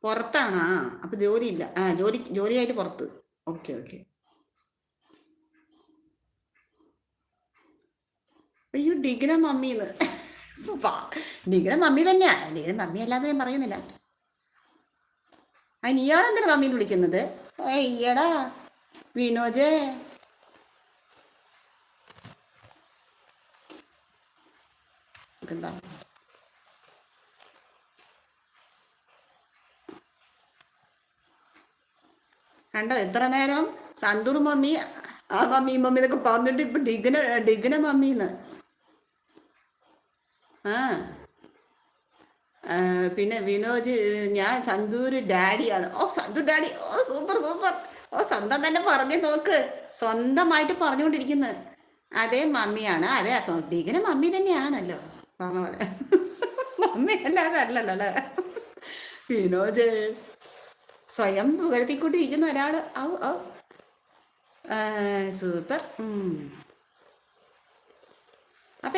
പുറത്താണോ? അപ്പൊ ജോലിയില്ല. ജോലിയായിട്ട് പുറത്ത്. Okay okay. അയ്യോ, ഡിഗ്ര മമ്മീന്ന്. ഡിഗ്ര മമ്മി തന്നെയാ. ഡിഗ്ര മമ്മി അല്ലാതെ ഞാൻ പറയുന്നില്ല. അതിന് ഇയാളെന്തിനാ മമ്മീന്ന് വിളിക്കുന്നത്? അയ്യടാ വിനോജേ. കണ്ടോ കണ്ടോ എത്ര നേരം സന്തൂർ മമ്മി, ആ മമ്മി ഈ മമ്മി എന്നൊക്കെ പറഞ്ഞിട്ട് ഇപ്പൊ ഡിഗ്ന മമ്മീന്ന്. ആ പിന്നെ വിനോജ്, ഞാൻ സന്തൂർ ഡാഡിയാണ്. ഓ സന്തൂർ ഡാഡി, ഓ സൂപ്പർ സൂപ്പർ. ഓ സ്വന്തം തന്നെ പറഞ്ഞു നോക്ക്, സ്വന്തമായിട്ട് പറഞ്ഞുകൊണ്ടിരിക്കുന്നത്. അതേ മമ്മിയാണ്, അതെ ഡിഗ്ന മമ്മി തന്നെയാണല്ലോ പറഞ്ഞ പോലെ. മമ്മി അല്ലാതെ അല്ലല്ലോ അല്ലേ വിനോജ്? സ്വയം പുകഴ്ത്തിക്കൊണ്ടിരിക്കുന്ന ഒരാള്. ഔ ഔ സൂപ്പർ. അപ്പൊ